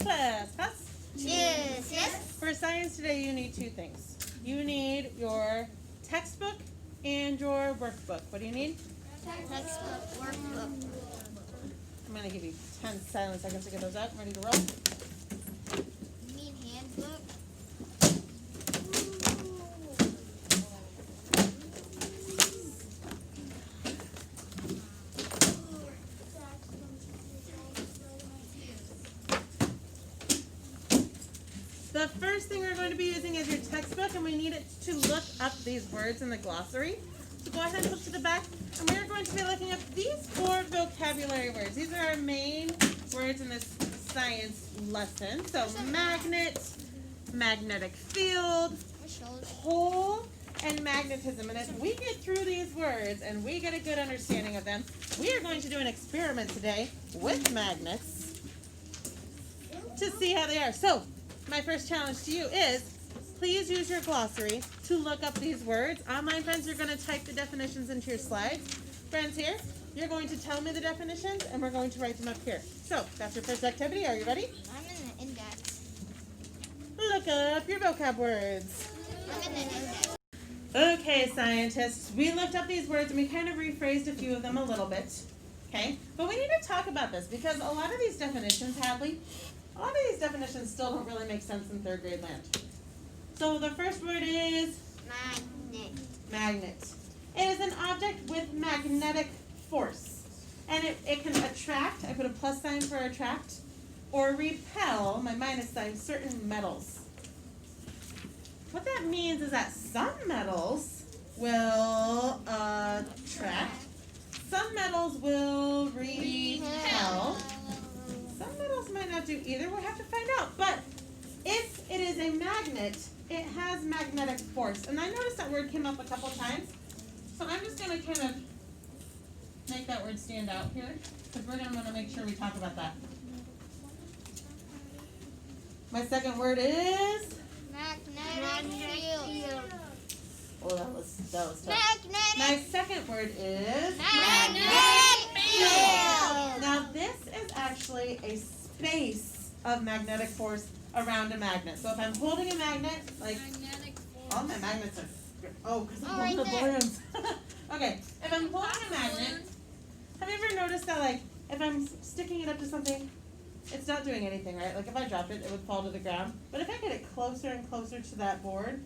syllabus. Class? Yes. For science today, you need two things. You need your textbook and your workbook. What do you need? Textbook, workbook. I'm going to give you 10 silent seconds to get those out. Ready to roll? You mean handbook? The first thing we're going to be using is your textbook, and we need it to look up these words in the glossary. So go ahead and flip to the back, and we're going to be looking up these 4 vocabulary words. These are our main words in this science lesson. So magnet, magnetic field, pole, and magnetism. And if we get through these words and we get a good understanding of them, we are going to do an experiment today with magnets to see how they are. So my first challenge to you is please use your glossary to look up these words. Online friends, you're going to type the definitions into your slides. Friends here, you're going to tell me the definitions and we're going to write them up here. So that's your first activity. Are you ready? I'm in the index. Look up your vocab words. I'm in the index. Okay, scientists, we looked up these words and we kind of rephrased a few of them a little bit. Okay, but we need to talk about this because a lot of these definitions, Hadley, a lot of these definitions still don't really make sense in 3rd grade land. So the first word is Magnet. magnet. It is an object with magnetic force. And it can attract, I put a plus sign for attract, or repel, my minus sign, certain metals. What that means is that some metals will attract, some metals will repel. Some metals might not do either. We'll have to find out. But if it is a magnet, it has magnetic force. And I noticed that word came up a couple times. So I'm just going to kind of make that word stand out here because we're going to make sure we talk about that. My second word is? Magnetic field. Oh, that was tough. Magnetic. My second word is? Magnetic field. Now this is actually a space of magnetic force around a magnet. So if I'm holding a magnet, like all my magnets are, because I'm holding the balloons. Okay, if I'm holding a magnet, have you ever noticed that like if I'm sticking it up to something, it's not doing anything, right? Like if I dropped it, it would fall to the ground. But if I get it closer and closer to that board,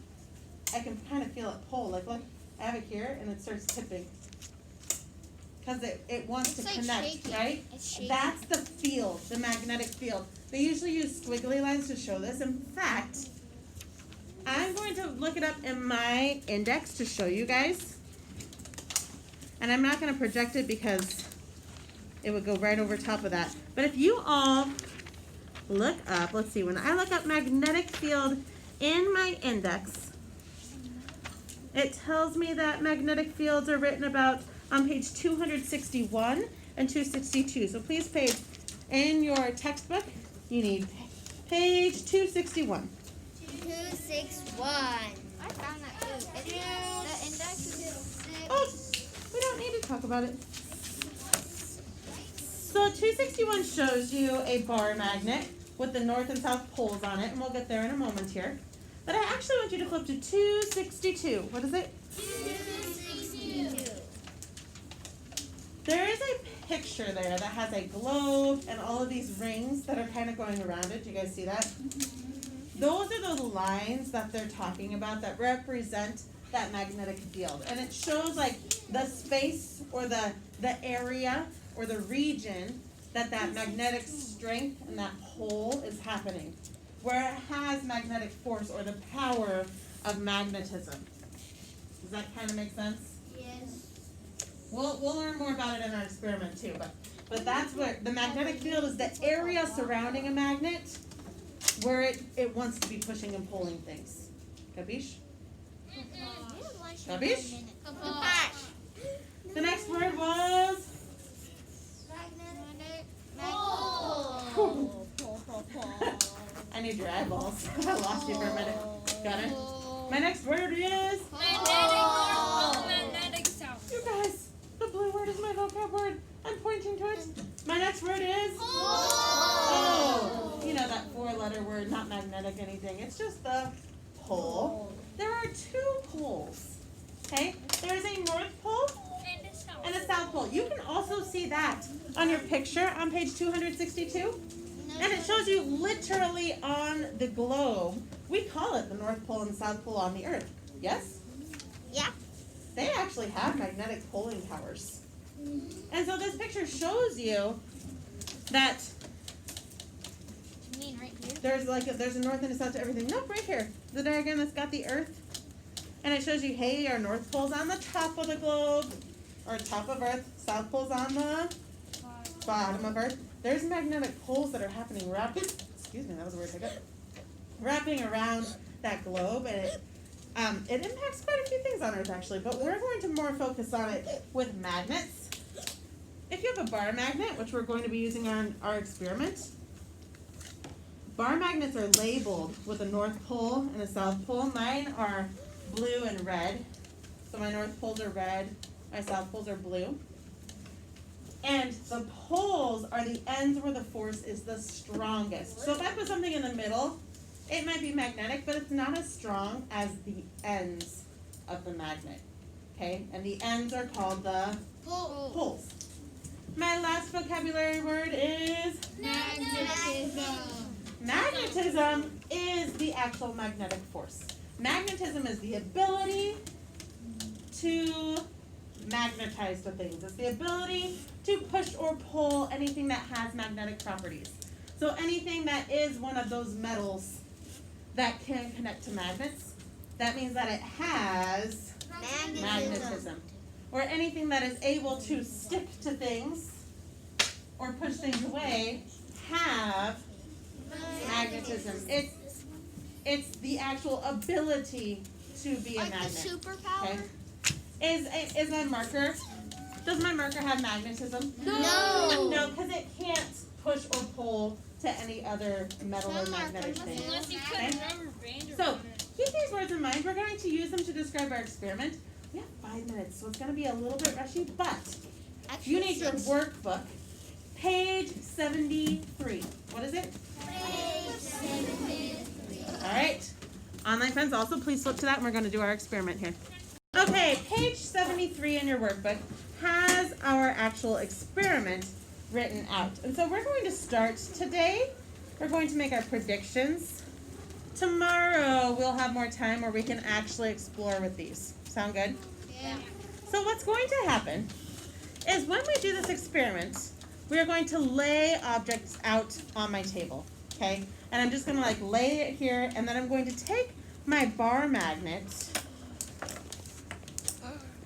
I can kind of feel it pull. Like look, I have it here and it starts tipping. Because it wants to connect, shaking. right? It's shaking. That's the field, the magnetic field. They usually use squiggly lines to show this. In fact, I'm going to look it up in my index to show you guys. And I'm not going to project it because it would go right over top of that. But if you all look up, let's see, when I look up magnetic field in my index, it tells me that magnetic fields are written about on page 261 and 262. So please page in your textbook, you need page 261. 261. I found that too. The index is 6. Oh, we don't need to talk about it. So 261 shows you a bar magnet with the north and south poles on it, and we'll get there in a moment here. But I actually want you to flip to 262. What is it? 262. There is a picture there that has a globe and all of these rings that are kind of going around it. Do you guys see that? Those are those lines that they're talking about that represent that magnetic field. And it shows like the space or the area or the region that magnetic strength and that pole is happening, where it has magnetic force or the power of magnetism. Does that kind of make sense? Yes. We'll learn more about it in our experiment too, but that's where the magnetic field is, the area surrounding a magnet where it wants to be pushing and pulling things. Capiche? Capiche? The next word was? I need your eyeballs. I lost you for a minute. Got it? My next word is? Magnetic south. You guys, the blue word is my vocab word. I'm pointing to it. My next word is? Oh. You you know, that 4-letter word, not magnetic anything. It's just the pole. There are 2 poles. Okay? There is a north pole and a south pole. You can also see that on your picture on page 262. And it shows you literally on the globe. We call it the North Pole and South Pole on the Earth. Yes? Yeah. They actually have magnetic poling towers. And so this picture shows you that You mean right here? there's a north and a south to everything. Nope, right here. The diagram that's got the Earth. And it shows you, hey, our North Pole's on the top of the globe, or top of Earth. South Pole's on the bottom of Earth. There's magnetic poles that are happening excuse me, that was a weird hiccup. Wrapping around that globe, and it impacts quite a few things on Earth actually, but we're going to more focus on it with magnets. If you have a bar magnet, which we're going to be using on our experiment, bar magnets are labeled with a North Pole and a South Pole. Mine are blue and red. So my North Poles are red, my South Poles are blue. And the poles are the ends where the force is the strongest. So if I put something in the middle, it might be magnetic, but it's not as strong as the ends of the magnet. Okay? And the ends are called the poles. My last vocabulary word is Magnetism. magnetism is the actual magnetic force. Magnetism is the ability to magnetize the things. It's the ability to push or pull anything that has magnetic properties. So anything that is one of those metals that can connect to magnets, that means that it has magnetism. Or anything that is able to stick to things or push things away have magnetism. It's the actual ability to be a Like the magnet. superpower? Okay. Is my marker, does my marker have magnetism? No. No, because it can't push or pull to any other metal or magnetic thing. Unless you put Okay. a rubber band So, around it. keep these words in mind. We're going to use them to describe our experiment. We have 5 minutes, so it's going to be a little bit rushy, but you need your workbook. Page 73. What is it? All right. Online friends, also please flip to that, and we're going to do our experiment here. Okay, page 73 in your workbook has our actual experiment written out. And so we're going to start today. We're going to make our predictions. Tomorrow we'll have more time where we can actually explore with these. Sound good? Yeah. So what's going to happen is when we do this experiment, we are going to lay objects out on my table, okay? And I'm just going to like lay it here, and then I'm going to take my bar magnet,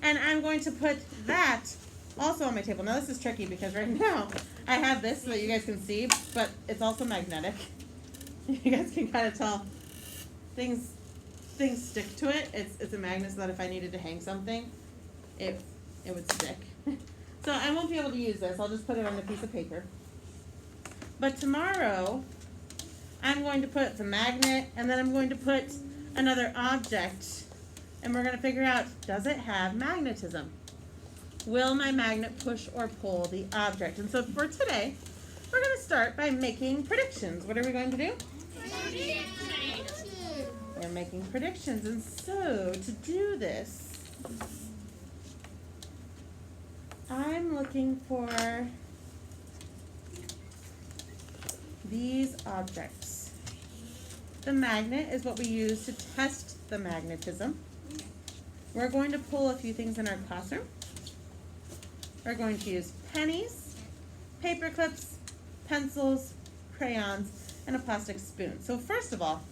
and I'm going to put that also on my table. Now this is tricky because right now I have this so that you guys can see, but it's also magnetic. You guys can kind of tell things stick to it. It's a magnet so that if I needed to hang something, it would stick. So I won't be able to use this. I'll just put it on a piece of paper. But tomorrow, I'm going to put the magnet, and then I'm going to put another object, and we're going to figure out, does it have magnetism? Will my magnet push or pull the object? And so for today, we're going to start by making predictions. What are we going to do? We're making predictions. And so to do this, I'm looking for these objects. The magnet is what we use to test the magnetism. We're going to pull a few things in our classroom. We're going to use pennies, paper clips, pencils, crayons, and a plastic spoon. So first of all,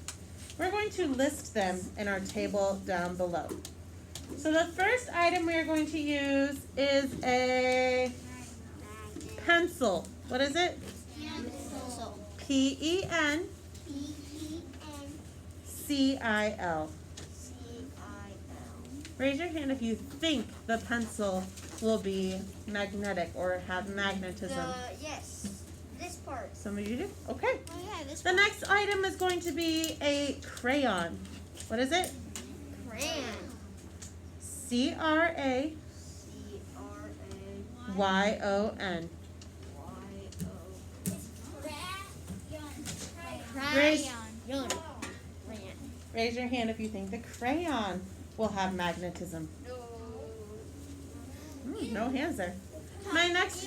we're going to list them in our table down below. So the first item we are going to use is a pencil. What is it? P-E-N-C-I-L. Raise your hand if you think the pencil will be magnetic or have magnetism. Yes. This part. Some of you do? Okay. Oh yeah, this The next item is going to be a crayon. What is it? crayon. C-R-A-Y-O-N. Raise, Crayon. raise your hand if you think the crayon will have magnetism. No hands there. My next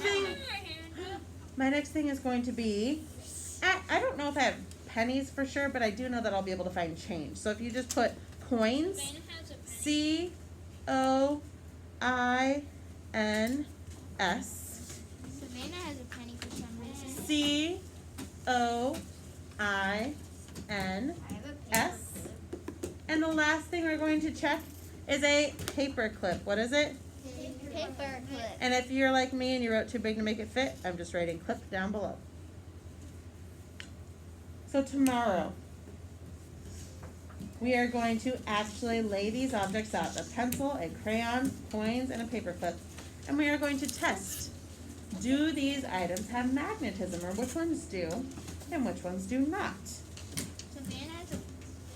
thing is going to be, I don't know if I have pennies for sure, but I do know that I'll be able to find change. So if you just put coins, C-O-I-N-S, Savannah has a penny for some reason. C-O-I-N-S. And the last thing we're going to check is a paper clip. What is it? Paper clip. And if you're like me and you wrote too big to make it fit, I'm just writing clip down below. So tomorrow, we are going to actually lay these objects out. A pencil, a crayon, coins, and a paper clip. And we are going to test. Do these items have magnetism, or which ones do and which ones do not? Savannah has a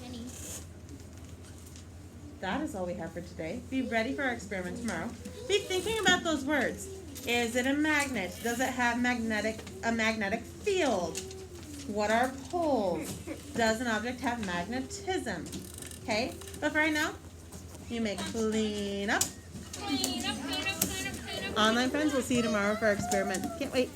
penny. That is all we have for today. Be ready for our experiment tomorrow. Be thinking about those words. Is it a magnet? Does it have a magnetic field? What are poles? Does an object have magnetism? Okay, but for right now, you may clean up. Online friends, we'll see you tomorrow for our experiment. Can't wait.